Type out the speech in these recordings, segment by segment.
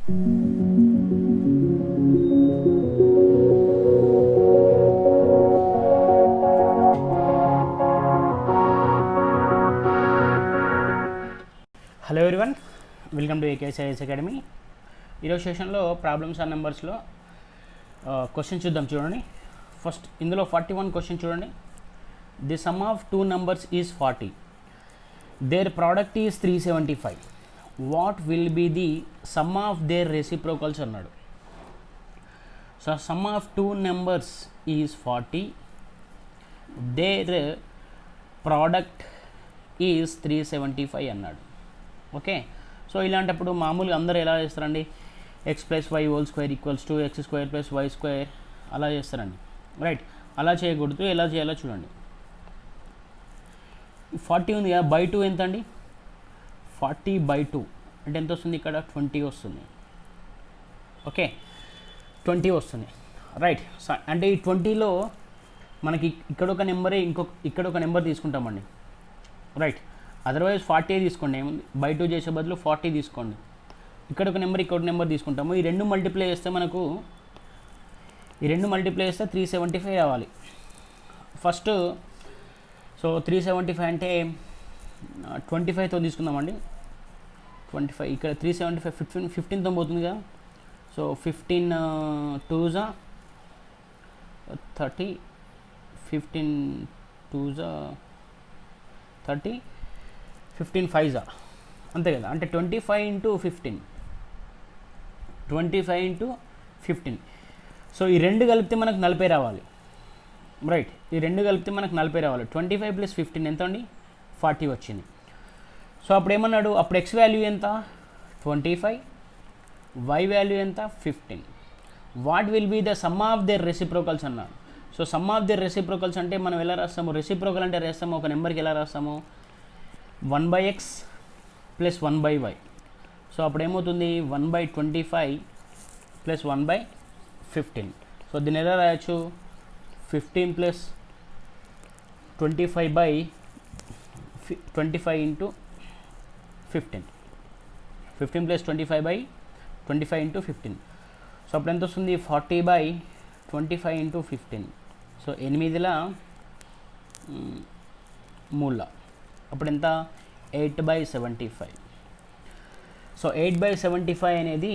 Hello everyone, welcome to ఏకేఎస్ఐఎస్ academy. ఈరోజు సెషన్లో problems and నెంబర్స్లో question చూద్దాం. చూడండి, ఫస్ట్ ఇందులో 41 క్వశ్చన్ చూడండి. The sum of two numbers is 40, their product is 375. What will be the sum of their reciprocals అన్నాడు. So sum of two numbers is 40, their product is 375 అన్నాడు. Okay, so ఇలాంటప్పుడు మామూలుగా అందరూ ఎలా చేస్తారండి, x + y² = x² + y² అలా చేస్తారండి, right? అలా చేయకూడదు. ఎలా చేయాలో చూడండి. 40 ఉంది కదా, బై 2 ఎంత అండి? 40/2 అంటే ఎంత వస్తుంది? ఇక్కడ 20 వస్తుంది. ఓకే, 20 వస్తుంది, రైట్? అంటే ఈ 20లో మనకి ఇక్కడ ఒక నెంబరే, ఇక్కడ ఒక నెంబర్ తీసుకుంటామండి, రైట్? అదర్వైజ్ 40 తీసుకోండి, ఏముంది, బై 2 చేసే బదులు 40 తీసుకోండి. ఇక్కడ ఒక నెంబర్, ఇక్కడ నెంబర్ తీసుకుంటాము. ఈ రెండు మల్టిప్లై చేస్తే మనకు 375 రావాలి ఫస్ట్. సో 375 అంటే 25తో తీసుకుందామండి. 25 ఇక్కడ 375 15తో పోతుంది కదా. సో 15 2s 30, 15 2s 30, 15 5s అంతే కదా. అంటే 25 × 15, 25 × 15. సో ఈ రెండు కలిపితే మనకు 40 రావాలి, రైట్? ఈ రెండు కలిపితే మనకు 40 రావాలి. 25 + 15 ఎంత అండి? 40 వచ్చింది. సో అప్పుడు ఏమన్నాడు, అప్పుడు x వాల్యూ ఎంత? 25, y వాల్యూ ఎంత? 15. What will be the sum of their reciprocals అన్నాడు. So sum of their reciprocals అంటే మనం ఎలా రాస్తాము? రెసిప్రోకల్ అంటే రాస్తాము, ఒక నెంబర్కి ఎలా రాస్తాము? 1/x + 1/y. సో అప్పుడు ఏమవుతుంది? 1/25 + 1/15. సో దీన్ని ఎలా రాయొచ్చు? 15 + 25/25 × 15. 15 + 25/25 × 15. సో అప్పుడు ఎంత వస్తుంది? 40/25 × 15. సో 8ల 3. అప్పుడు ఎంత? 8/75. సో 8/75 అనేది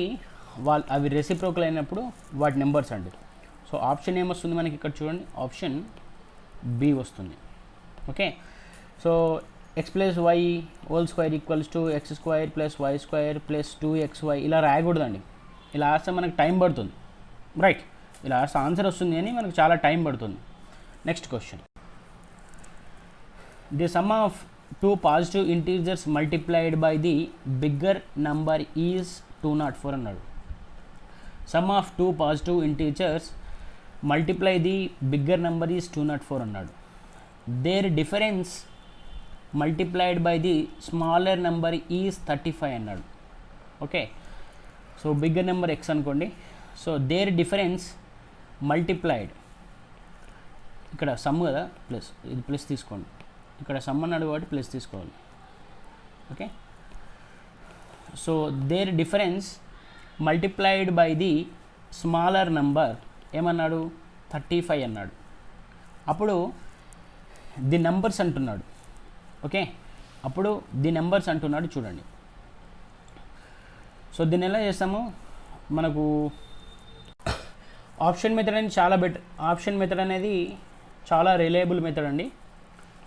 అవి రెసిప్రోకల్ అయినప్పుడు వాటి నెంబర్స్ అండి. సో ఆప్షన్ ఏమొస్తుంది మనకి ఇక్కడ చూడండి, ఆప్షన్ బి వస్తుంది. Okay, so x + y² = x² + y² + 2xy ఇలా రాయకూడదండి. ఇలా రాస్తే మనకు టైం పడుతుంది, రైట్? ఇలా రాస్తే ఆన్సర్ వస్తుంది అని మనకు చాలా టైం పడుతుంది. Next question, the sum of two positive integers multiplied by the bigger number is 204 అన్నాడు. Sum of two positive integers multiply the bigger number is 204 అన్నాడు. Their difference multiplied by the smaller number is 35 అన్నాడు. Okay, so bigger number x అనుకోండి. So their difference multiplied, ఇక్కడ sum కదా, plus, ఇది plus తీసుకోండి. ఇక్కడ sum అన్నాడు కాబట్టి ప్లస్ తీసుకోవాలి. Okay, so their difference multiplied by the smaller number ఏమన్నాడు? 35 అన్నాడు. అప్పుడు ది నెంబర్స్ అంటున్నాడు. ఓకే, అప్పుడు ది నెంబర్స్ అంటున్నాడు. చూడండి, సో దీన్ని ఎలా చేస్తాము? మనకు ఆప్షన్ మెథడ్ అనేది చాలా బెటర్. ఆప్షన్ మెథడ్ అనేది చాలా రిలయబుల్ మెథడ్ అండి.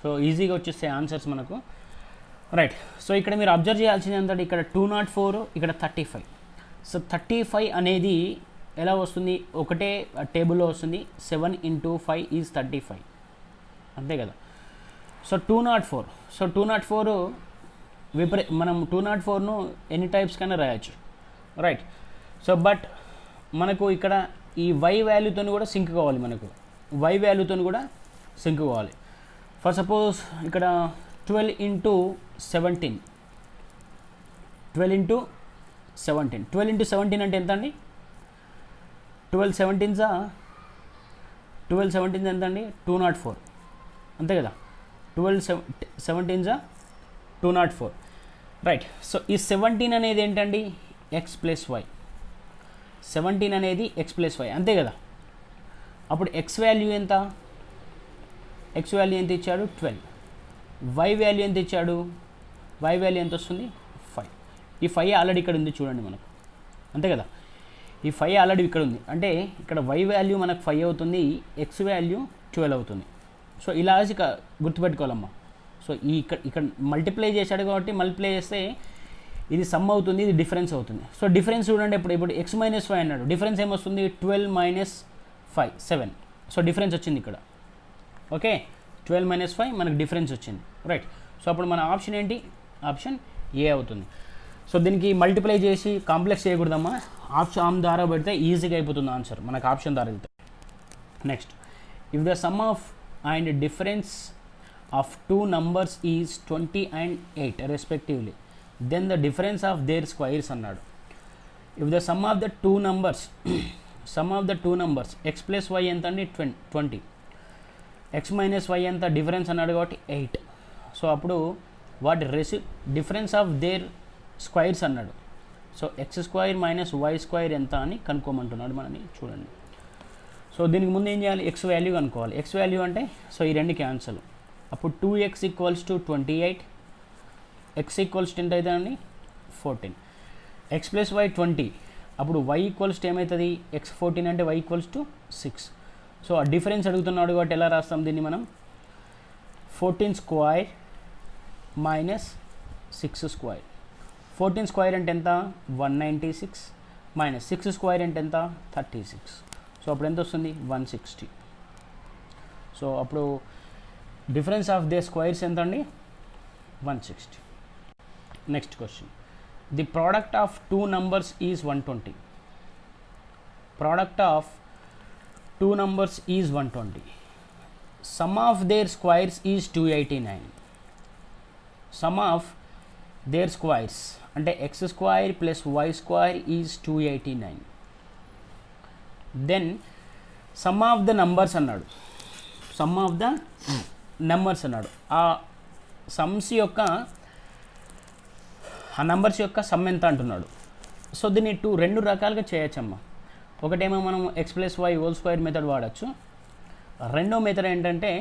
సో ఈజీగా వచ్చేస్తాయి ఆన్సర్స్ మనకు, రైట్? సో ఇక్కడ మీరు అబ్జర్వ్ చేయాల్సింది ఏంటంటే, ఇక్కడ 204, ఇక్కడ 35. సో 35 అనేది ఎలా వస్తుంది? ఒకటే టేబుల్లో వస్తుంది. 7 × 5 = 35, అంతే కదా. సో 204, సో 204 మనం 204ను ఎన్ని టైప్స్ కన్నా రాయొచ్చు, రైట్? సో బట్ మనకు ఇక్కడ ఈ y వాల్యూతో కూడా సింక్ కావాలి. మనకు y వాల్యూతో కూడా సింక్ కావాలి. ఫర్ సపోజ్ ఇక్కడ 12 × 17, 12 × 17, 12 × 17 అంటే ఎంత అండి? 12 17s ఎంత అండి? 204, అంతే కదా. 12 17s 204, రైట్? సో ఈ 17 అనేది ఏంటండి? x + y. 17 అనేది x ప్లస్ 5 అంతే కదా. అప్పుడు ఎక్స్ వాల్యూ ఎంత, ఎక్స్ వాల్యూ ఎంత ఇచ్చాడు 12, వై వాల్యూ ఎంత ఇచ్చాడు, వై వాల్యూ ఎంత వస్తుంది 5. ఈ 5 ఆల్రెడీ ఇక్కడ ఉంది చూడండి మనకు, అంతే కదా. ఈ 5 ఆల్రెడీ ఇక్కడ ఉంది అంటే ఇక్కడ వై వాల్యూ మనకు 5 అవుతుంది, ఎక్స్ వాల్యూ 12 అవుతుంది. సో ఇలా గుర్తుపెట్టుకోవాలమ్మా. సో ఇక్కడ మల్టిప్లై చేశాడు కాబట్టి మల్టిప్లై చేస్తే ఇది సమ్ అవుతుంది, ఇది డిఫరెన్స్ అవుతుంది. సో డిఫరెన్స్ చూడండి, ఇప్పుడు ఎక్స్ మైనస్ 5 అన్నాడు, డిఫరెన్స్ ఏమొస్తుంది 12 మైనస్ 5 7. సో డిఫరెన్స్ వచ్చింది ఇక్కడ. ఓకే, 12 మైనస్ 5 మనకు డిఫరెన్స్ వచ్చింది, రైట్. సో అప్పుడు మన ఆప్షన్ ఏంటి, ఆప్షన్ ఏ అవుతుంది. సో దీనికి మల్టిప్లై చేసి కాంప్లెక్స్ చేయకూడదమ్మా, ఆప్షన్ ద్వారా పెడితే ఈజీగా అయిపోతుంది ఆన్సర్ మనకు ఆప్షన్ ద్వారా వెళ్తే. Next, if the sum of and difference of 2 numbers is 20 and 8 respectively, then the difference of their squares అన్నాడు. If the sum of the 2 numbers sum of the 2 numbers X plus why ఎంత అండి 20, X minus Y ఎంత difference అన్నాడు కాబట్టి 8. So అప్పుడు వాటి difference of their squares అన్నాడు. So X square minus Y square ఎంత అని కనుక్కోమంటున్నాడు మనని, చూడండి. సో దీనికి ముందు ఏం చేయాలి, ఎక్స్ వాల్యూ కనుక్కోవాలి. ఎక్స్ వాల్యూ అంటే సో ఈ రెండు క్యాన్సల్, అప్పుడు 2x equals to 28, X equals to ఎంత అవుతుందండి 14, ఎక్స్ ప్లస్ వై 20, అప్పుడు y ఈక్వల్స్ టు ఏమవుతుంది ఎక్స్ 14 అంటే y ఈక్వల్స్ టు 6. సో ఆ డిఫరెన్స్ అడుగుతున్నాడు కాబట్టి ఎలా రాస్తాం దీన్ని మనం, 14 స్క్వైర్ మైనస్ 6 స్క్వైర్. 14 స్క్వైర్ అంటే ఎంత 196 మైనస్ 6 స్క్వైర్ అంటే ఎంత 36. సో అప్పుడు ఎంత వస్తుంది 160. సో అప్పుడు డిఫరెన్స్ ఆఫ్ దే స్క్వైర్స్ ఎంత అండి 160. Next question, the product of 2 numbers is 120. Product of 2 numbers is 120. Sum of their squares is 289. Sum of their squares అంటే X square plus why square is 289. Then sum of the numbers అన్నాడు, sum of the numbers అన్నాడు. ఆ sums యొక్క ఆ numbers యొక్క some ఎంత అంటున్నాడు. So దీన్ని రెండు రకాలుగా చేయొచ్చమ్మా. ఒకటేమో మనం x plus y whole square method వాడచ్చు. రెండో మెథడ్ ఏంటంటే,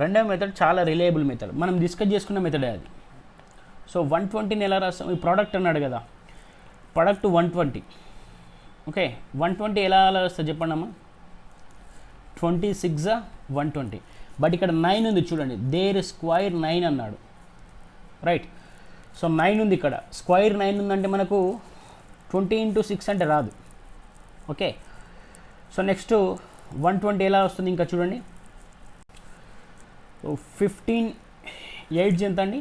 రెండో మెథడ్ చాలా రిలయబుల్ మెథడ్, మనం డిస్కస్ చేసుకున్న మెథడే అది. సో 120ని ఎలా రాస్తాం, ఈ ప్రోడక్ట్ అన్నాడు కదా, ప్రోడక్ట్ 120. ఓకే, 120 ఎలా రాస్తుంది చెప్పండి అమ్మా, 26 120. బట్ ఇక్కడ 9 ఉంది చూడండి, దేర్ స్క్వైర్ 9 అన్నాడు, రైట్. సో 9 ఉంది ఇక్కడ, స్క్వైర్ 9 ఉందంటే మనకు 20 into 6 అంటే రాదు. ఓకే, సో నెక్స్ట్ 120 ఎలా వస్తుంది ఇంకా చూడండి. 15 8s ఎంత అండి,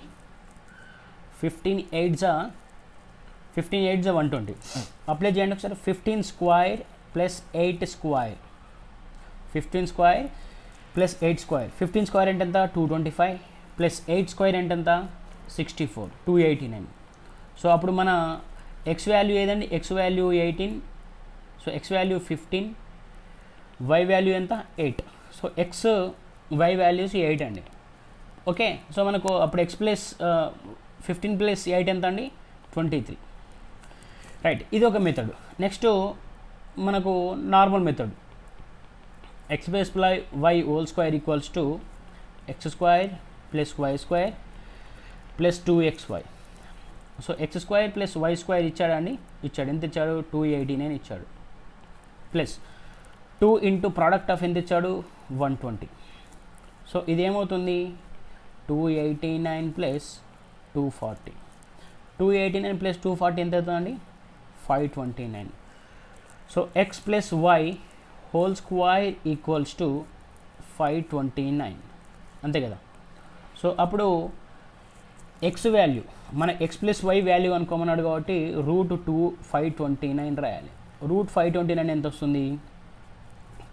15 8s 120. అప్లై చేయండి ఒకసారి. 15 square plus 8 square, 15 square plus 8 square. 15 square అంటే ఎంత 225 ప్లస్ 8 స్క్వైర్ అంటే ఎంత 64, 289. సో అప్పుడు మన ఎక్స్ వాల్యూ ఏదండి, x value 18, so X value 15, why value ఎంత 8. సో ఎక్స్ వై వాల్యూస్ 8 అండి. ఓకే, సో మనకు అప్పుడు ఎక్స్ ప్లస్ 15 ప్లస్ 8 ఎంత అండి 23, రైట్. ఇది ఒక మెథడ్. నెక్స్ట్ మనకు normal method, x plus y whole square equals to x square plus why square plus 2xy. So x square plus why square ఇచ్చాడండి, ఇచ్చాడు. ఎంత ఇచ్చాడు 289 ఇచ్చాడు, ప్లస్ 2 ఇంటూ ప్రోడక్ట్ ఆఫ్ ఎంత ఇచ్చాడు 120. So ఇదేమవుతుంది 289 plus 240. 289 ప్లస్ 240 ఎంత అవుతుందండి 529. So x plus y whole square equals to 529, అంతే కదా. సో అప్పుడు ఎక్స్ వాల్యూ మన ఎక్స్ ప్లస్ వై వాల్యూ అనుకోమన్నాడు కాబట్టి √2 529 రాయాలి. √529 ఎంత వస్తుంది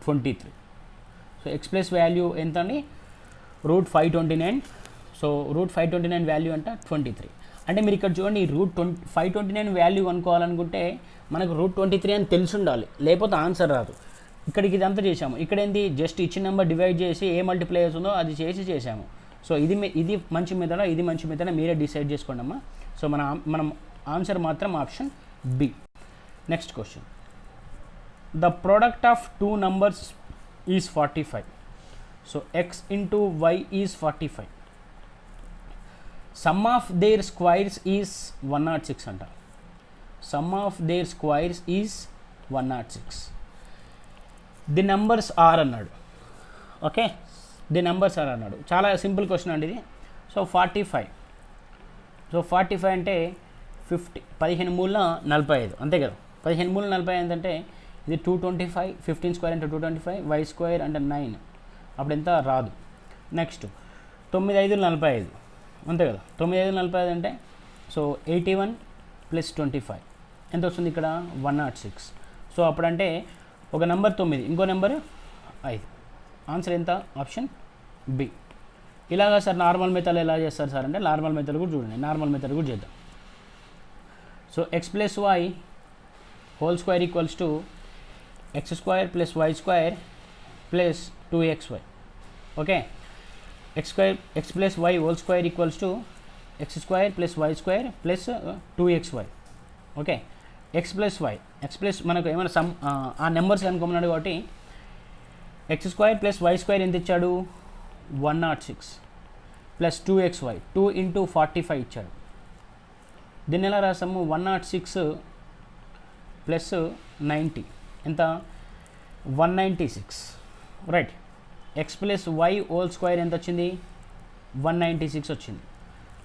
23. సో ఎక్స్ ప్లస్ వాల్యూ ఎంత అండి √529. సో √529 వాల్యూ అంట 23. అంటే మీరు ఇక్కడ చూడండి, √529 వాల్యూ అనుకోవాలనుకుంటే మనకు √23 అని తెలిసి ఉండాలి, లేకపోతే ఆన్సర్ రాదు. ఇక్కడికి ఇదంతా చేసాము. ఇక్కడ ఏంటి, జస్ట్ ఇచ్చిన నెంబర్ డివైడ్ చేసి ఏ మల్టిప్లై అవుతుందో అది చేసాము. సో ఇది మంచి మెథడా, ఇది మంచి మెథడా మీరే డిసైడ్ చేసుకోండి అమ్మా. సో మనం ఆన్సర్ మాత్రం option B. Next question, the product of two numbers is 45. So x into y is 45. Sum of their squares is 106 అంట. Sum of their squares is 106. The numbers are అన్నాడు. Okay, the numbers are అన్నాడు. చాలా simple question అండి ఇది. So 45, so 45 అంటే 15 మూల 45 అంతే కదా. 15 మూల 45 అంటే ఇది 225, 15 స్క్వేర్ అంటే 225, వై స్క్వేర్ అంటే 9, అప్పుడు ఎంత రాదు. నెక్స్ట్ 9 5 45 అంతే కదా. 9 5 45 అంటే సో 81 ప్లస్ 25 ఎంత వస్తుంది ఇక్కడ 106. సో అప్పుడంటే ఒక నెంబర్ 9, ఇంకో నెంబర్ 5. ఆన్సర్ ఎంత? Option B. ఇలాగా సార్ నార్మల్ మెథడ్ ఎలా చేస్తారు సార్ అంటే నార్మల్ మెథడ్ కూడా చూడండి. నార్మల్ మెథడ్ కూడా చేద్దాం. So x plus y whole square equals to x square plus why square plus 2xy. Okay, x plus y whole square equals to x square plus why square plus 2xy. Okay, x plus మనకు ఏమైనా sum ఆ numbers అనుకోమన్నాడు కాబట్టి x square plus why square ఎంత ఇచ్చాడు 106 plus 2xy 2 into 45 ఇచ్చాడు. దీన్ని ఎలా రాసాము 106 ప్లస్ 90 ఎంత 196 right. X plus y whole square ఎంత వచ్చింది 196 వచ్చింది.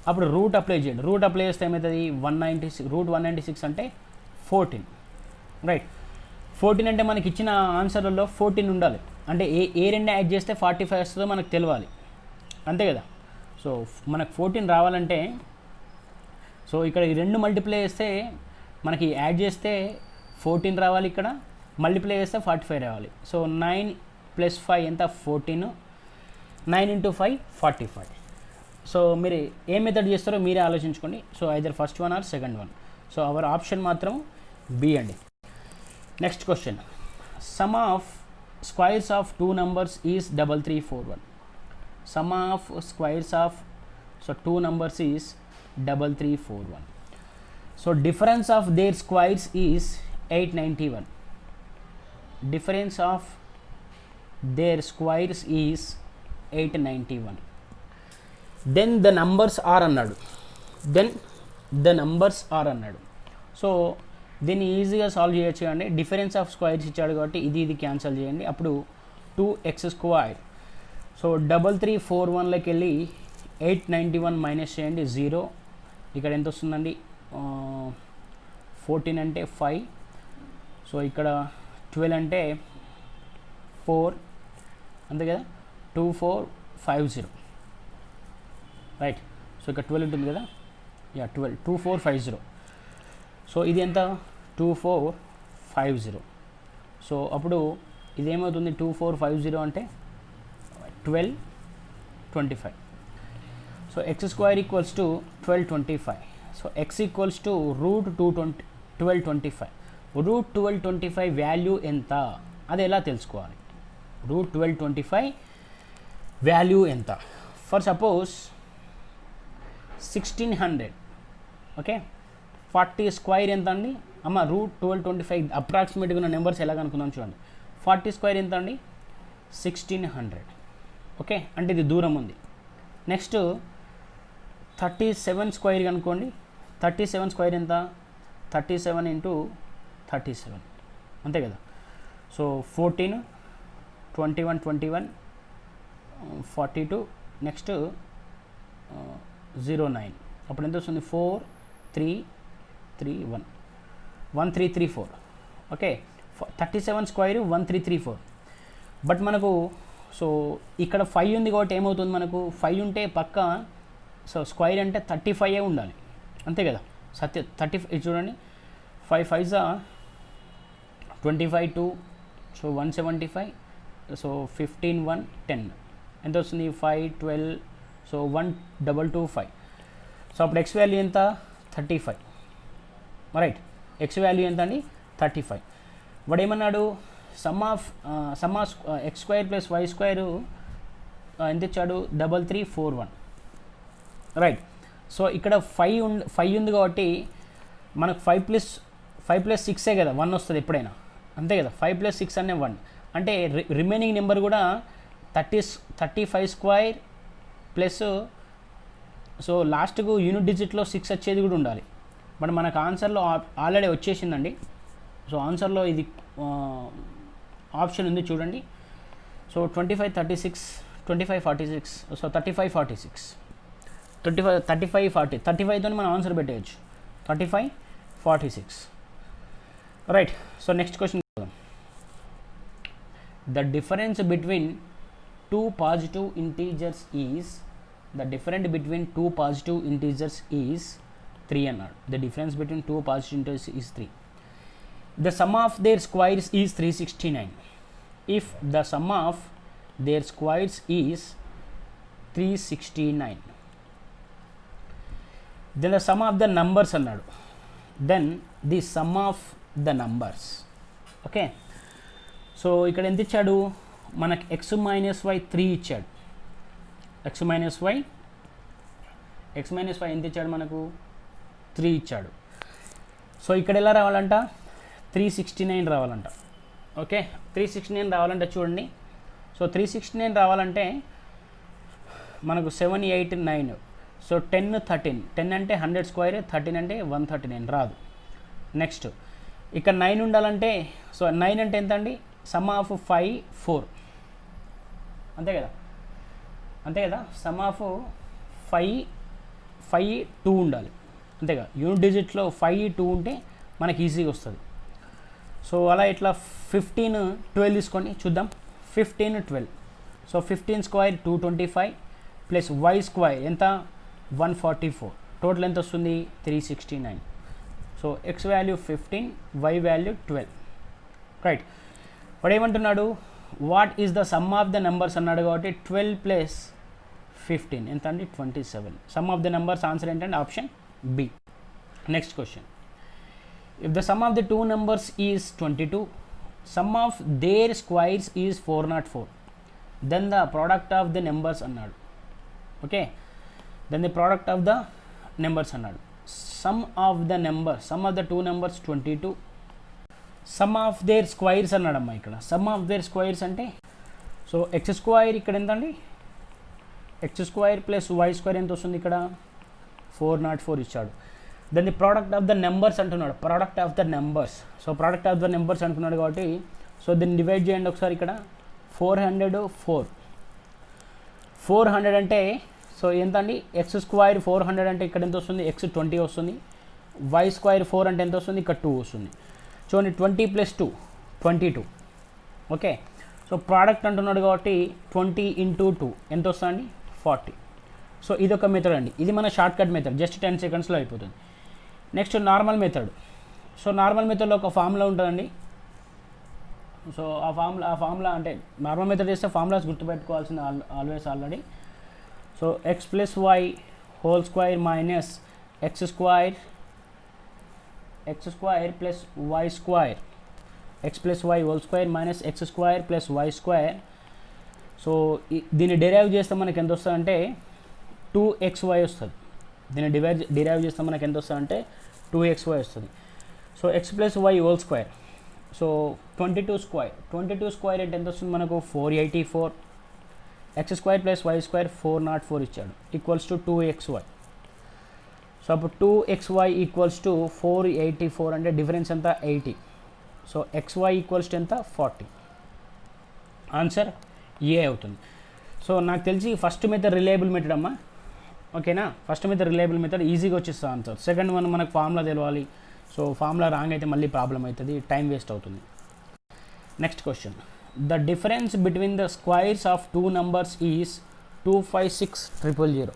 అప్పుడు రూట్ అప్లై చేయండి. రూట్ అప్లై చేస్తే ఏమవుతుంది 196 రూట్ 196 అంటే 14 రైట్. 14 అంటే మనకి ఇచ్చిన ఆన్సర్లలో 14 ఉండాలి. అంటే ఏ రెండు యాడ్ చేస్తే 45 వస్తుందో మనకు తెలియాలి అంతే కదా. సో మనకు 14 రావాలంటే సో ఇక్కడ ఈ రెండు మల్టిప్లై చేస్తే మనకి యాడ్ చేస్తే 14 రావాలి, ఇక్కడ మల్టిప్లై చేస్తే 45 రావాలి. సో 9 ప్లస్ 5 ఎంత 14, 9 ఇంటూ 5 45. సో మీరు ఏ మెథడ్ చేస్తారో మీరే ఆలోచించుకోండి. So either first one or second one. So our option మాత్రం బి అండి. Next question, sum of squares of two numbers is 3341. Sum of squares of so two numbers is 3341. So difference of their squares is 891. Difference of their squares is 891. Then the numbers are అన్నాడు. So దీన్ని ఈజీగా solve చేయొచ్చు అండి. Difference of squares ఇచ్చాడు కాబట్టి ఇది cancel చేయండి. అప్పుడు 2x². సో 3341లోకి వెళ్ళి 891 మైనస్ చేయండి 0. ఇక్కడ ఎంత వస్తుందండి 14 అంటే 5. సో ఇక్కడ 12 అంటే 4 అంతే కదా. 2450 రైట్. సో ఇక్కడ 12 ఉంటుంది కదా, 12 2450. సో ఇది ఎంత 2450. సో అప్పుడు ఇదేమవుతుంది 2450 అంటే 1225. So x² equals to 1225. So x equals to root 1225. Root 1225 value ఎంత అది ఎలా తెలుసుకోవాలి? రూట్ 1225 వాల్యూ ఎంత? For suppose 1600. ఓకే, 40 స్క్వేర్ ఎంత అండి అమ్మ? రూట్ 1225 అప్రాక్సిమేట్గా ఉన్న నెంబర్స్ ఎలా కనుక్కుందాం చూడండి. 40 స్క్వేర్ ఎంత అండి 1600. ఓకే, అంటే ఇది దూరం ఉంది. నెక్స్ట్ 37 స్క్వేర్ కనుక్కోండి. 37 స్క్వేర్ ఎంత 37 ఇంటూ 37 అంతే కదా. సో 14 21 21 42 నెక్స్ట్ 09 అప్పుడు ఎంత వస్తుంది 4331 1334. Okay, 37 square 1334. బట్ మనకు సో ఇక్కడ 5 ఉంది కాబట్టి ఏమవుతుంది మనకు 5 ఉంటే పక్క సో స్క్వేర్ అంటే 35 ఉండాలి అంతే కదా. 35 చూడండి 5 5 25 2 సో 175. సో 15 1 10 ఎంత వస్తుంది 5 12 సో 1225. సో అప్పుడు ఎక్స్ వాల్యూ ఎంత 35 రైట్. ఎక్స్ వాల్యూ ఎంత అండి 35. వాడు ఏమన్నాడు sum of x square plus why square ఎంత ఇచ్చాడు 3341 రైట్. సో ఇక్కడ 5 ఉంది కాబట్టి మనకు 5 ప్లస్ 6 కదా 1 వస్తుంది ఎప్పుడైనా అంతే కదా, 5 + 6 అనే 1 అంటే రిమైనింగ్ నెంబర్ కూడా 35 స్క్వేర్ ప్లస్ సో లాస్ట్కు యూనిట్ డిజిట్లో 6 వచ్చేది కూడా ఉండాలి. బట్ మనకు ఆన్సర్లో ఆల్రెడీ వచ్చేసిందండి. సో ఆన్సర్లో ఇది ఆప్షన్ ఉంది చూడండి. సో 25 36 25 46 సో 35 46 35 40 35తో మనం ఆన్సర్ పెట్టేయచ్చు 35 46 right. So next question, the difference between two positive integers is the difference between two positive integers is 3 అన్నాడు. The difference between two positive integers is 3. The sum of their squares is 369. If the sum of their squares is 369, then the sum of the numbers అన్నాడు. Then the sum of the numbers. Okay, so ఇక్కడ ఎంత ఇచ్చాడు మనకి x minus y 3 ఇచ్చాడు. x minus Y ఎంత ఇచ్చాడు మనకు 3 ఇచ్చాడు. సో ఇక్కడ ఎలా రావాలంట 369 రావాలంట. ఓకే, 369 రావాలంటే చూడండి. సో 369 రావాలంటే మనకు 7 8 9 సో 10 13 10 అంటే 100 స్క్వేర్ 13 అంటే 139 రాదు. నెక్స్ట్ ఇక్కడ 9 ఉండాలంటే సో 9 అంటే ఎంత అండి, సమ్ ఆఫ్ 5 4 అంతే కదా సమ్ ఆఫ్ 5 2 ఉండాలి అంతేగా. యూనిట్ డిజిట్లో 5 2 ఉంటే మనకి ఈజీగా వస్తుంది. సో అలా ఇట్లా 15 12 తీసుకోండి చూద్దాం. 15 12 so 15 square 225 plus why square ఎంత 144 టోటల్ ఎంత వస్తుంది 369. So X value 15 why value 12 right. వాడు ఏమంటున్నాడు what is the sum of the numbers అన్నాడు కాబట్టి 12 ప్లస్ 15 ఎంత అండి 27. Sum of the numbers answer ఏంటంటే option B. Next question, if the sum of the two numbers is 22, sum of their squares is 404, then the product of the numbers అన్నాడు. Okay, then the product of the numbers అన్నాడు. Sum of the number sum of the two numbers 22, sum of their squares అన్నాడమ్మా. ఇక్కడ sum of their squares అంటే so X square ఇక్కడ ఎంత అండి x square plus why square ఎంత వస్తుంది ఇక్కడ 404 ఇచ్చాడు. దాన్ని ప్రోడక్ట్ ఆఫ్ ద నెంబర్స్ అంటున్నాడు. Product of the numbers so product of the numbers అంటున్నాడు కాబట్టి సో దీన్ని డివైడ్ చేయండి ఒకసారి. ఇక్కడ 400 అంటే సో ఎంత అండి ఎక్స్ స్క్వైర్ 400 అంటే ఇక్కడ ఎంత వస్తుంది ఎక్స్ 20 వస్తుంది. వై స్క్వైర్ 4 అంటే ఎంత వస్తుంది ఇక్కడ 2 వస్తుంది. చూడండి 20 + 2 22. ఓకే, సో ప్రోడక్ట్ అంటున్నాడు కాబట్టి 20 × 2 ఎంత వస్తుందండి 40. సో ఇది ఒక మెథడ్ అండి. ఇది మన షార్ట్ కట్ మెథడ్, జస్ట్ 10 సెకండ్స్లో అయిపోతుంది. Next normal method. So normal మెథడ్లో ఒక ఫార్ములా ఉంటుందండి. సో ఆ ఫార్ములా అంటే నార్మల్ మెథడ్ చేస్తే ఫార్ములాస్ గుర్తుపెట్టుకోవాల్సింది already. So x + y whole square minus x square plus y square x + y whole square minus x square plus y square. So దీన్ని derive చేస్తే మనకి ఎంత వస్తుందంటే 2xy వస్తుంది. దీన్ని డిరైవ్ చేస్తే మనకి ఎంత వస్తుందంటే 2xy వస్తుంది. So x + y whole square so 22 square అంటే ఎంత వస్తుంది మనకు 484. x square plus y square 404 ఇచ్చాడు ఈక్వల్స్ టు 2xy. సో అప్పుడు 2xy ఈక్వల్స్ టు 484 అంటే డిఫరెన్స్ ఎంత 80. సో xy ఈక్వల్స్ టు ఎంత 40. ఆన్సర్ ఏ అవుతుంది. సో నాకు తెలిసి ఫస్ట్ మెథడ్ రిలయబుల్ మెథడ్ అమ్మా. ఓకేనా, ఫస్ట్ మెథడ్ రిలయబుల్ మెథడ్ ఈజీగా వచ్చేస్తుంది ఆన్సర్. సెకండ్ వన్ మనకు ఫార్ములా తెలవాలి. సో ఫార్ములా రాంగ్ అయితే మళ్ళీ ప్రాబ్లం అవుతుంది, టైం వేస్ట్ అవుతుంది. Next question, the difference between the squares of two numbers is 256000.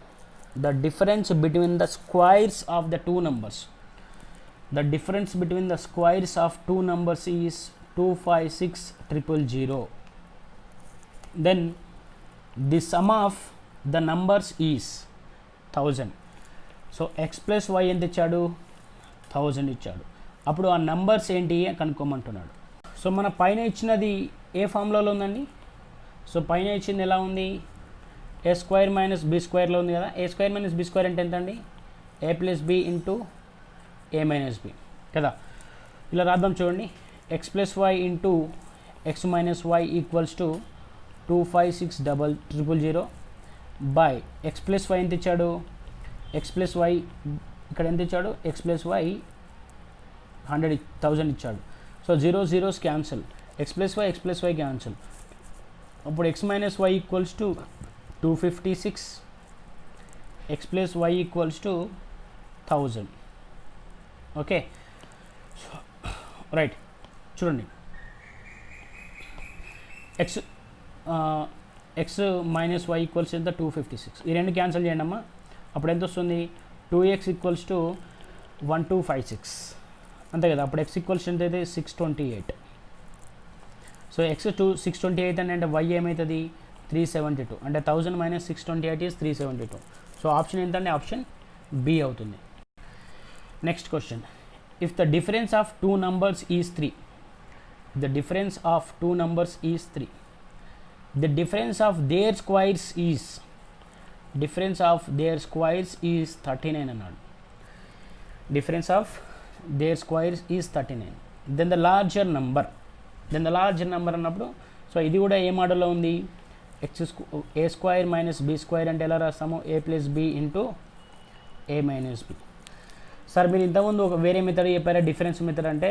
The difference between the squares of the two numbers is 256000. Then the sum of the numbers is 1000. So x + y ఎంత ఇచ్చాడు 1000 ఇచ్చాడు. అప్పుడు ఆ numbers ఏంటి కనుక్కోమంటున్నాడు. So మన పైన ఇచ్చినది ఏ ఫార్ములాలో ఉందండి. సో పైన ఇచ్చింది ఎలా ఉంది a² - b² ఉంది కదా. a² - b² అంటే ఎంత అండి a + b × a - b కదా. ఇలా రాద్దాం చూడండి. x plus y into x minus y equals to 25600 by x plus y ఎంత ఇచ్చాడు, x plus y ఇక్కడ ఎంత ఇచ్చాడు, x plus y 100,000 ఇచ్చాడు. So 0 zeros cancel, x plus y cancel. అప్పుడు x minus y equals to 256, x plus y equals to 1000. Okay right, చూడండి x minus y equals ఎంత 256, ఈ రెండు క్యాన్సిల్ చేయండి అమ్మా. అప్పుడు ఎంత వస్తుంది, 2x ఈక్వల్స్ టు 1256 అంతే కదా. అప్పుడు x ఈక్వల్స్ ఎంత అయితే 628. సో x 628 అంటే y ఏమవుతుంది 372, అంటే 1000 మైనస్ 628 ఈజ్ 372. సో ఆప్షన్ ఏంటంటే ఆప్షన్ బి అవుతుంది. Next question, if the difference of two numbers is 3, the difference of two numbers is 3, the difference of their squares is 39 అన్నాడు. difference of their squares is 39, then the larger number అన్నప్పుడు so ఇది కూడా ఏ మోడల్లో ఉంది, a square minus b square అంటే ఎలా రాస్తాము, a plus b into a minus b. Sir మీరు ఇంతకుముందు ఒక వేరే మెథడ్ చెప్పారా డిఫరెన్స్ మెథడ్ అంటే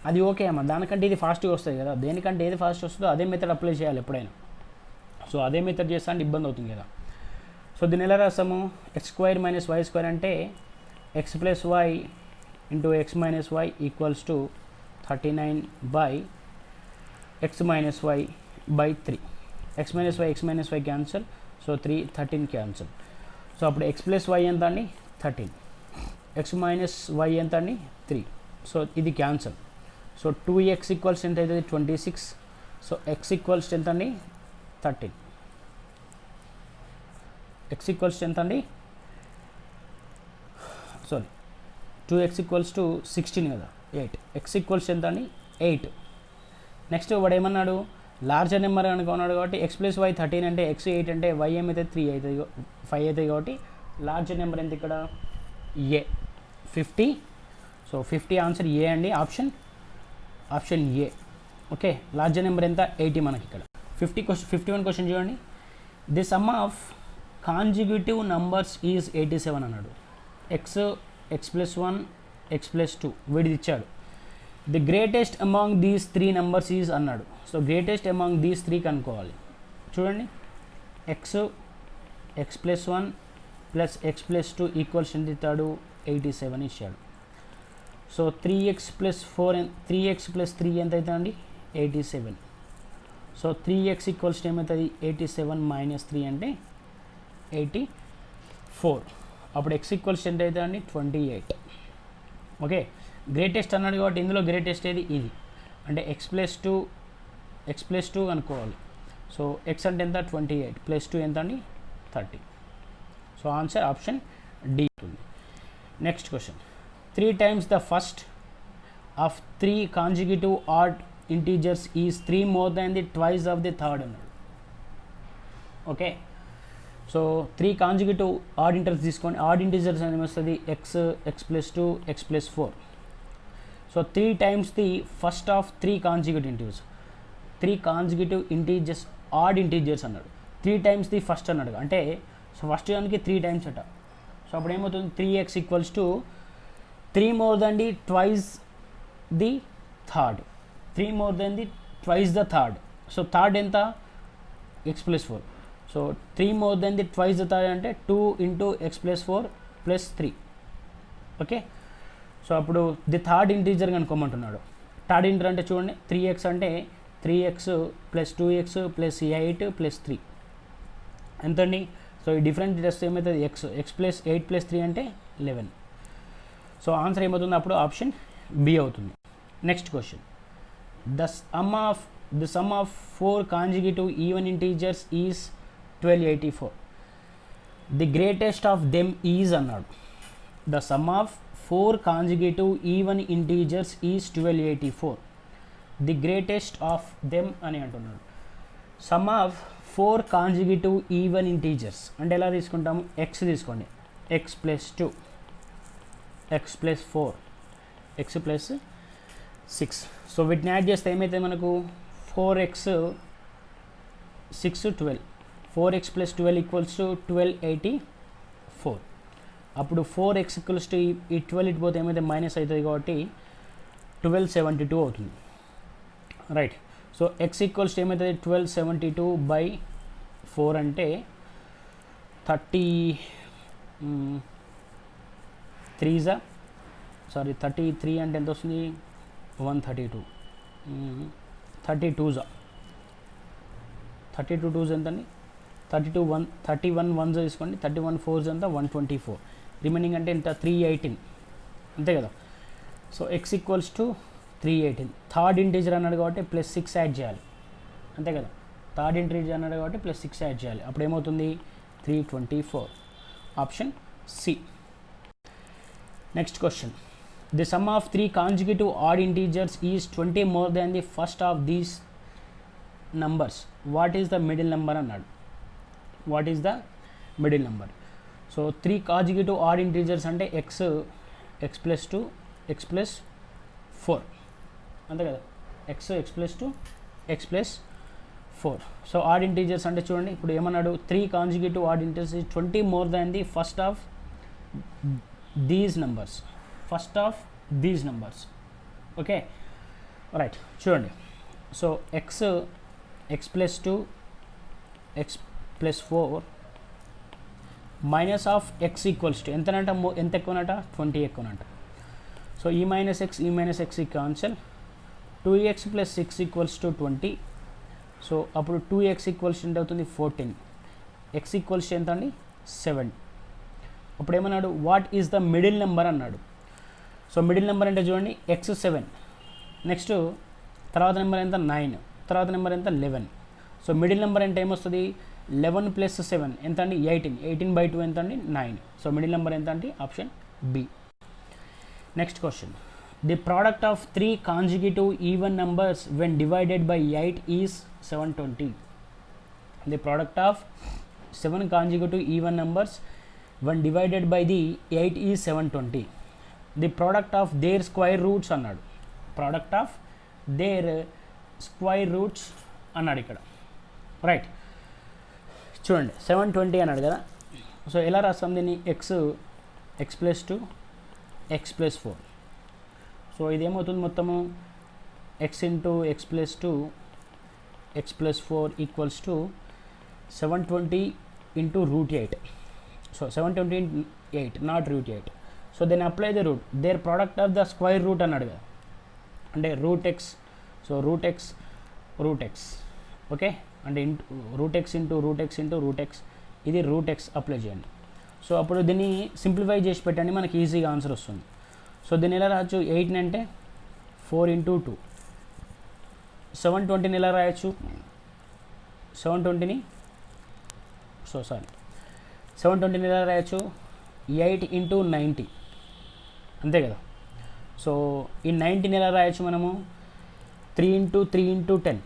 అది ఓకే అమ్మ, దానికంటే ఇది ఫాస్ట్గా వస్తుంది కదా, దేనికంటే ఏది ఫాస్ట్ వస్తుందో అదే మెథడ్ అప్లై చేయాలి ఎప్పుడైనా. సో అదే మెథడ్ చేస్తా అంటే ఇబ్బంది అవుతుంది కదా. సో దీన్ని ఎలా రాస్తాము, x square minus y square అంటే x plus y into x minus y equals to 39 by x minus y by 3. X minus y cancel, so 13 cancel. So అప్పుడు ఎక్స్ ప్లస్ వై ఎంత అండి 13, ఎక్స్ మైనస్ వై ఎంత అండి 3. So ఇది cancel. So 2x equals ఎంత అవుతుంది 26. So x equals ఎంత అండి 13, x ఈక్వల్స్ ఎంత అండి సారీ 2x ఈక్వల్స్ టు 16 కదా 8, x ఈక్వల్స్ ఎంత అండి 8. నెక్స్ట్ వాడు ఏమన్నాడు, లార్జర్ నెంబర్ అనుకున్నాడు కాబట్టి x ప్లస్ వై 13 అంటే x 8 అంటే y ఏమైతే 3 అవుతుంది 5 అవుతుంది కాబట్టి లార్జర్ నెంబర్ ఎంత ఇక్కడ ఏ 50. సో 50 ఆన్సర్ ఏ అండి, option A. Okay, larger number ఎంత 80 మనకి ఇక్కడ. 51 క్వశ్చన్ చూడండి, the sum of consecutive numbers is 87 అన్నాడు. ఎక్స్ ప్లస్ 1 ఎక్స్ ప్లస్ 2 వీడిది ఇచ్చాడు. The greatest among these 3 numbers is అన్నాడు. సో గ్రేటెస్ట్ అమాంగ్ దీస్ 3 కనుక్కోవాలి. చూడండి, X plus 1 plus X plus 2 equals ఎంత ఇస్తాడు 87 ఇచ్చాడు. సో 3x ప్లస్ 3 ఎంత అవుతుంది అండి 87. సో 3x ఈక్వల్స్ ఏమవుతుంది 87 మైనస్ 3 అంటే 84. అప్పుడు x ఈక్వల్స్ ఎంత అవుతుంది అండి 28. ఓకే, గ్రేటెస్ట్ అన్నాడు కాబట్టి ఇందులో గ్రేటెస్ట్ ఏది ఇది అంటే x ప్లస్ 2 అనుకోవాలి. సో x అంటే ఎంత 28 ప్లస్ 2 ఎంత అండి 30. సో ఆన్సర్ ఆప్షన్ డి అవుతుంది. Next question, 3 times the first of 3 consecutive odd integers is 3 more than the twice of the third అన్నాడు. Okay, so 3 consecutive odd integers తీసుకోండి. Add integers అనేది వస్తుంది X plus 2 X plus 4. So 3 times the first of 3 consecutive integers, 3 consecutive integers odd integers అన్నాడు. 3 times the first అన్నాడు అంటే so first దానికి 3 times అట. So అప్పుడు ఏమవుతుంది 3x equals to 3 more than the twice the third, 3 more than the twice the third. So third ఎంత x plus 4. So 3 more than the twice the third అంటే 2 into x plus 4 plus 3. Okay, so అప్పుడు the third integer కనుక్కోమంటున్నాడు. Third integer అంటే చూడండి 3x అంటే 3x plus 2x plus 8 plus 3 ఎంతండి. So ఈ different test ఏమవుతుంది ఎక్స్ ప్లస్ 8 ప్లస్ 3 అంటే 11. సో ఆన్సర్ ఏమవుతుంది అప్పుడు ఆప్షన్ బి అవుతుంది. Next question, the sum of 4 consecutive even integers is 1284. The greatest of them is అన్నాడు. The sum of 4 consecutive even integers is 1284. The greatest of them అని అంటున్నాడు. Sum of 4 consecutive even integers అంటే ఎలా తీసుకుంటాము, x తీసుకోండి, x plus 2 x plus 4 x plus 6. So వీటిని add చేస్తే ఏమైతే మనకు 4x 6 12, 4x plus 12 equals to 1284. అప్పుడు 4x ఈక్వల్స్ టు ఈ 12 ఇటు పోతే ఏమైతే మైనస్ అవుతుంది కాబట్టి 1272 అవుతుంది. Right. So x equals to ఏమవుతుంది 1272 బై 4 అంటే 33 అంటే ఎంత వస్తుంది 132, 32 2s ఎంత అండి 31 1s తీసుకోండి, 31 4s ఎంత 124, రిమైనింగ్ అంటే ఎంత 318 అంతే కదా. So x equals to 318. Third integer అన్నాడు కాబట్టి ప్లస్ 6 యాడ్ చేయాలి అంతే కదా. థర్డ్ ఇంటీజర్ అన్నాడు కాబట్టి ప్లస్ 6 యాడ్ చేయాలి. అప్పుడు ఏమవుతుంది 324. Option C. Next question. The sum of 3 consecutive odd integers is 20 more than the first of these numbers. What is the middle number అన్నాడు. What is the middle number? So 3 consecutive odd integers అంటే x plus 2 x plus 4 అంతే కదా. x plus 2 x plus 4. So odd integers అంటే చూడండి ఇప్పుడు ఏమన్నాడు 3 consecutive odd integers is 20 more than the first of these numbers. First of these numbers. Okay right. చూడండి so x plus 2 x plus 4 minus of x equals to ఎంతనంట ఎంత ఎక్కువనట 20 ఎక్కువనంట. So ఈ మైనస్ x ఈ cancel. 2x plus 6 equals to 20. So అప్పుడు 2x equals ఎంత అవుతుంది 14. x ఈక్వల్స్ ఎంత అండి 7. అప్పుడు ఏమన్నాడు what is the middle number అన్నాడు. సో మిడిల్ నెంబర్ అంటే చూడండి x 7, నెక్స్ట్ తర్వాత నెంబర్ ఎంత 9, తర్వాత నెంబర్ ఎంత 11. సో మిడిల్ నెంబర్ అంటే ఏమొస్తుంది 11 ప్లస్ 7 ఎంత అండి 18, 18 బై 2 ఎంత అండి 9. సో మిడిల్ నెంబర్ ఎంత అంటే option B. Next question. The product of 3 consecutive even numbers when divided by 8 is 720. The product of 7 consecutive even numbers when divided by the 8 is 720. The product of their square roots అన్నాడు. product of their square roots అన్నాడు ఇక్కడ. Right. చూడండి 720 అన్నాడు కదా. So ఎలా రాస్తాం దీన్ని x plus 2 x plus 4. So ఇదేమవుతుంది మొత్తము x into x plus 2 x plus 4 equals to 720 into root 8. So 728 not root 8. So then apply the root. Their product of the square root అన్నాడు కదా అంటే root x. So root x okay అంటే root x into root x into root x ఇది root x apply చేయండి. So అప్పుడు దీన్ని simplify చేసి పెట్టండి మనకి ఈజీగా ఆన్సర్ వస్తుంది. సో దీన్ని ఎలా రాయొచ్చు 8 అంటే 4 ఇంటూ 2. 720ని ఎలా రాయొచ్చు 720ని 720 ఎలా రాయొచ్చు 8 ఇంటూ 90 అంతే కదా. సో ఈ 90ని ఎలా రాయొచ్చు మనము 3 ఇంటూ 10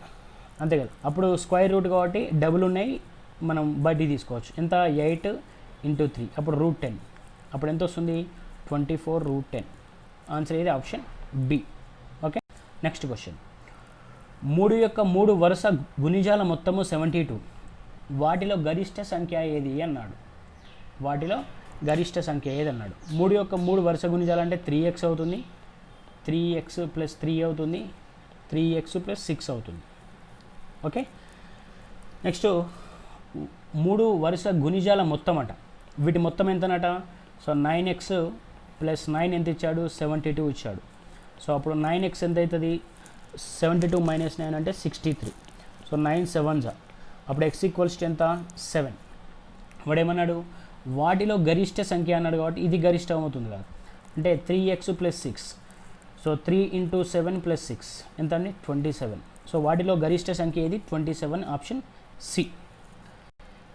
అంతే కదా. అప్పుడు స్క్వేర్ రూట్ కాబట్టి డబుల్ ఉన్నాయి మనం బయటికి తీసుకోవచ్చు. ఎంత 8 ఇంటూ 3 అప్పుడు రూట్ 10 అప్పుడు ఎంత వస్తుంది 24 రూట్ 10. ఆన్సర్ ఏది option B. Okay next question. 3 యొక్క 3 వరుస గుణిజాల మొత్తము 72. వాటిలో గరిష్ట సంఖ్య ఏది అన్నాడు. వాటిలో గరిష్ట సంఖ్య ఏదన్నాడు. 3 యొక్క 3 వరుస గుణిజాలు అంటే 3x అవుతుంది, 3x ప్లస్ 3 అవుతుంది, 3x ప్లస్ 6 అవుతుంది. ఓకే నెక్స్ట్ 3 వరుస గుణిజాల మొత్తం అట. వీటి మొత్తం ఎంతనట. సో 9x ప్లస్ 9 ఎంత ఇచ్చాడు 72 ఇచ్చాడు. సో అప్పుడు 9x ఎంత అవుతుంది 72 మైనస్ 9 అంటే 63. సో 9 7s అప్పుడు x ఈక్వల్స్ ఎంత 7. వాడేమన్నాడు వాటిలో గరిష్ట సంఖ్య అన్నాడు కాబట్టి ఇది గరిష్టం అవుతుంది కదా అంటే 3x plus 6. So 3 into 7 plus 6 ఎంత అండి 27. సో వాటిలో గరిష్ట సంఖ్య ఏది 27 option C.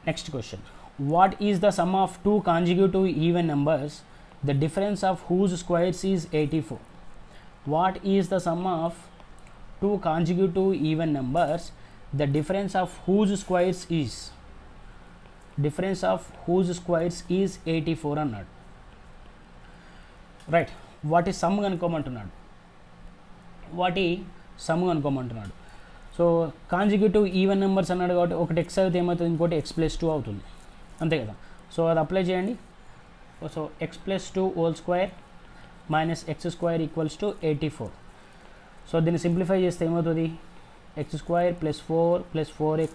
Next question. What is the sum of 2 consecutive even numbers the difference of whose squares is 84. What is the sum of 2 consecutive even numbers the difference of whose squares is difference of whose squares is 84 అన్నాడు. Right. వాటి sum కనుక్కోమంటున్నాడు. వాటి sum కనుక్కోమంటున్నాడు. So consecutive even numbers అన్నాడు కాబట్టి ఒకటి X అయితే ఏమవుతుంది, ఇంకోటి ఎక్స్ ప్లస్ టూ అవుతుంది, అంతే కదా. సో అది అప్లై చేయండి. So x plus two whole square minus X square equals to 84. So దీన్ని సింప్లిఫై చేస్తే ఏమవుతుంది, X square plus 4 plus 4x,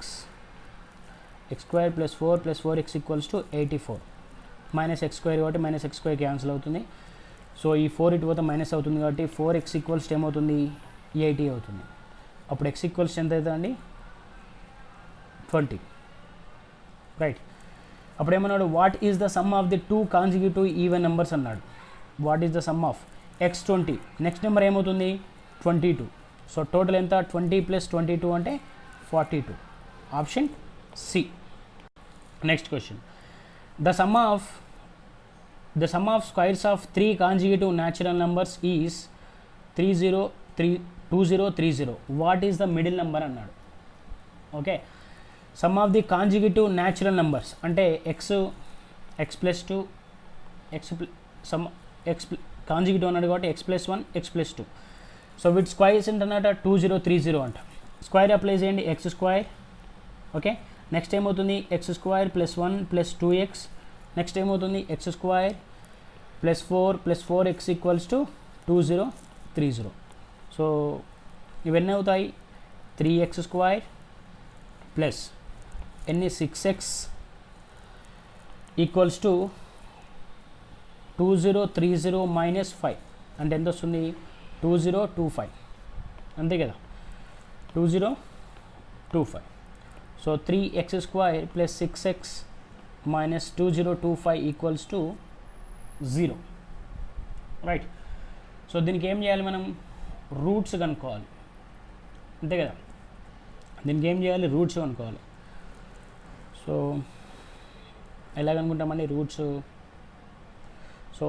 X square plus 4 plus 4x equals to 84 minus X square కాబట్టి minus X square cancel అవుతుంది. So ఈ 4 ఇటు పోతే minus అవుతుంది కాబట్టి 4x ఈక్వల్స్ ఏమవుతుంది, 80 అవుతుంది. అప్పుడు x ఈక్వల్స్ ఎంత అవుతుందండి, 20, రైట్. అప్పుడు ఏమన్నాడు, what is the sum of the two consecutive even numbers అన్నాడు. What is the sum of x 20, next number ఏమవుతుంది 22. సో టోటల్ ఎంత, 20 ప్లస్ 22 అంటే 42, option C. Next question, the sum of squares of 3 consecutive natural numbers is 2030. What is the middle number అన్నాడు. Okay, sum of the consecutive natural numbers అంటే x plus two x consecutive అన్నాడు కాబట్టి x plus 1 x plus 2. So with squares ఏంటన్నట 2030 అంట. Square apply చేయండి, x square. Okay, next ఏమవుతుంది x square plus 1 plus 2x, next ఏమవుతుంది x square plus 4 plus 4x equals to 2030. So ఇవన్నీ అవుతాయి 3x square plus ఎన్ని 6x ఈక్వల్స్ టు 2030 మైనస్ 5 అంటే ఎంత వస్తుంది, 2025, అంతే కదా, 2025. So 3x square plus 6x minus 2025 equals to 0, right. So దీనికి ఏం చేయాలి, మనం రూట్స్ కనుక్కోవాలి, అంతే కదా. దీనికి ఏం చేయాలి, రూట్స్ కనుక్కోవాలి. సో ఎలా కనుక్కుంటామండి రూట్స్. సో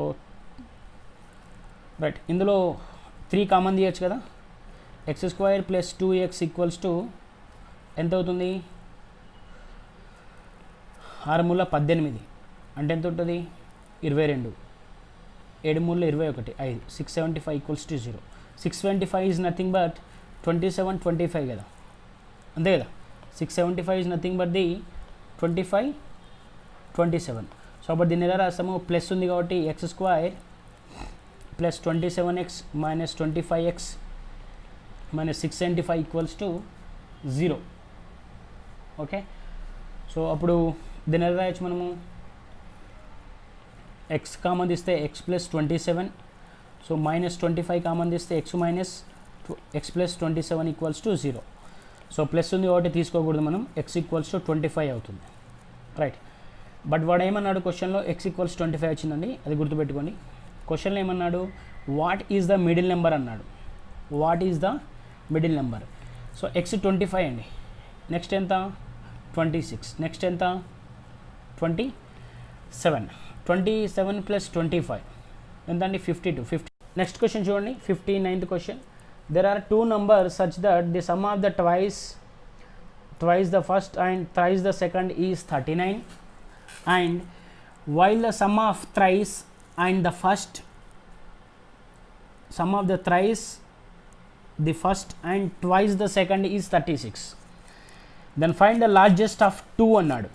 రైట్, ఇందులో 3 కామన్ తీయచ్చు కదా. X square plus 2x equals to ఎంత అవుతుంది, 6 మూల 18 అంటే ఎంత ఉంటుంది 22, 7 మూల 21, 5, 675 equals to 0. 625 is nothing but 27 25 కదా, అంతే కదా. 675 ఈజ్ నథింగ్ బట్ ది 25 27. సో అప్పుడు దీన్ని ఎలా రాస్తాము, ప్లస్ ఉంది కాబట్టి x square plus 27x minus 25x minus 675 equals to 0. Okay, so అప్పుడు దీన్ని ఎలా రాయొచ్చు మనము, ఎక్స్ కామన్ తీస్తే x plus 27, so minus 25 common తీస్తే x minus x plus 27 equals to 0. So plus ఉంది కాబట్టి తీసుకోకూడదు మనం, ఎక్స్ ఈక్వల్స్ టు 25 అవుతుంది, రైట్. బట్ వాడు ఏమన్నాడు క్వశ్చన్లో, ఎక్స్ ఈక్వల్స్ 25 వచ్చిందండి, అది గుర్తుపెట్టుకోండి. క్వశ్చన్లో ఏమన్నాడు, what is the middle number అన్నాడు. What is the middle number. So x 25 అండి, నెక్స్ట్ ఎంత 26, నెక్స్ట్ ఎంత 27, 27 ప్లస్ 25 ఎంత అండి 52. నెక్స్ట్ క్వశ్చన్ చూడండి, 59th question. There are 2 numbers such that the sum of the twice the first and thrice the second is 39, and while the sum of thrice and the first sum of the thrice the first and twice the second is 36, then find the largest of 2 అన్నాడు.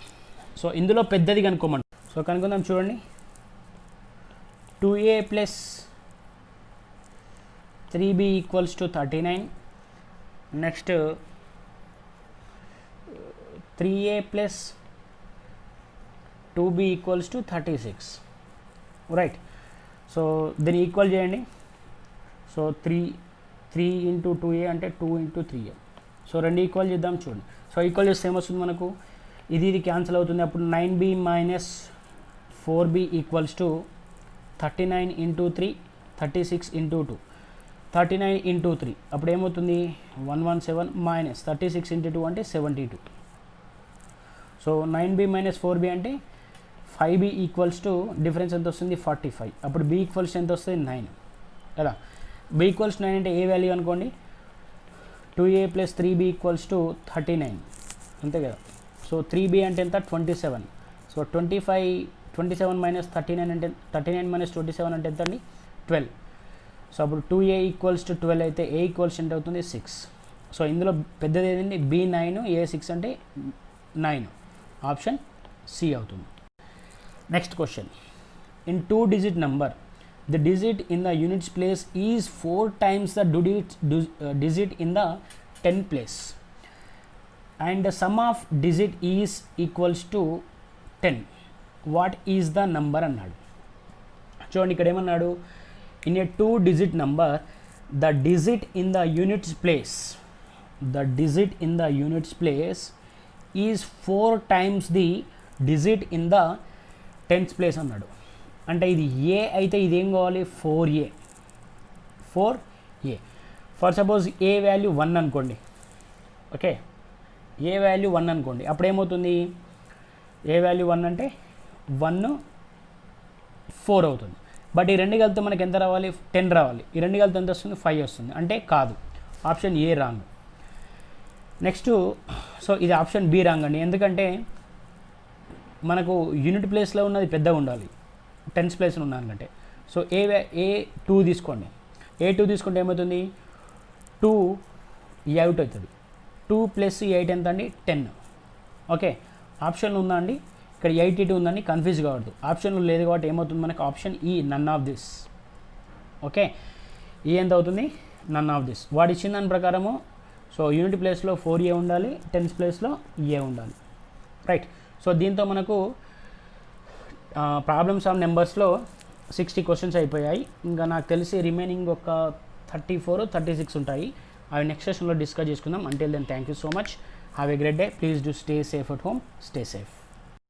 So ఇందులో పెద్దది కనుక్కోమన్నాడు. So కనుక్కుందాం చూడండి, 2a plus 3b equals to 39, next 3a plus 2b equals to 36, right. So దీన్ని equal చేయండి. So 3 into 2a అంటే 2 into 3a. So రెండు equal చేద్దాం చూడండి. సో ఈక్వల్ చేస్తే ఏమొస్తుంది మనకు, ఇది క్యాన్సిల్ అవుతుంది. అప్పుడు 9b minus 4b equals to 39 into 3 36 into 2 39 into 3 అప్పుడు ఏమవుతుంది 117 మైనస్ 36 ఇంటూ 2 అంటే 72. సో 9b మైనస్ 4b అంటే 5b ఈక్వల్స్ టు డిఫరెన్స్ ఎంత వస్తుంది 45. అప్పుడు b ఈక్వల్స్ ఎంత వస్తుంది 9 కదా. b ఈక్వల్స్ 9 అంటే ఏ వాల్యూ అనుకోండి, 2a plus 3b equals to 39 అంతే కదా. సో 3b అంటే ఎంత 27. సో 27 మైనస్ 39 అంటే 39 మైనస్ 27 అంటే ఎంత అండి 12. సో అప్పుడు 2a ఈక్వల్స్ టు 12 అయితే a ఈక్వల్స్ ఎంత అవుతుంది 6. సో ఇందులో పెద్దది ఏదండి b9, a6 అంటే 9, ఆప్షన్ సి అవుతుంది. Next question, in 2-digit number the digit in the units place is 4 times the digit in the 10 place and the sum of digit is equals to 10. what is the number అన్నాడు. చూడండి ఇక్కడ ఏమన్నాడు, in a 2-digit number the digit in the units place is 4 times the digit in the tens place అన్నాడు. అంటే ఇది ఏ అయితే ఇది ఏం కావాలి 4a. For suppose A value 1 అనుకోండి, ఓకే, ఏ వాల్యూ 1 అనుకోండి, అప్పుడు ఏమవుతుంది, ఏ వాల్యూ 1 అంటే 1 4 అవుతుంది. బట్ ఈ రెండు కలిపితే మనకి ఎంత రావాలి 10 రావాలి. ఈ రెండు కలిపితే ఎంత వస్తుంది 5 వస్తుంది. అంటే కాదు, option A wrong. Next, so ఇది ఆప్షన్ బి రాంగ్ అండి. ఎందుకంటే మనకు యూనిట్ ప్లేస్లో ఉన్నది పెద్దగా ఉండాలి, టెన్స్ ప్లేస్లో ఉన్నానంటే. సో A2 తీసుకోండి, A2 తీసుకుంటే ఏమవుతుంది 2 8 అవుతుంది. 2 + 8 ఎంత అండి 10. ఓకే, ఆప్షన్లో ఉందా అండి, ఇక్కడ 82 ఉందండి, కన్ఫ్యూజ్ కావద్దు. ఆప్షన్లో లేదు కాబట్టి ఏమవుతుంది మనకు ఆప్షన్ ఈ నన్ ఆఫ్ దిస్. ఓకే, ఈ ఎంత అవుతుంది నన్ ఆఫ్ దిస్. వాడు ఇచ్చిన దాని ప్రకారము సో యూనిట్ ప్లేస్లో 4a ఉండాలి, టెన్స్ ప్లేస్లో ఏ ఉండాలి. రైట్. సో దీంతో మనకు ప్రాబ్లమ్స్ ఆఫ్ నెంబర్స్లో 60 క్వశ్చన్స్ అయిపోయాయి. ఇంకా నాకు తెలిసి రిమైనింగ్ ఒక 34, 36 ఉంటాయి. అవి నెక్స్ట్ సెషన్లో డిస్కస్ చేసుకుందాం. Until then thank you so much. Have a great day. Please do stay safe at home. Stay safe.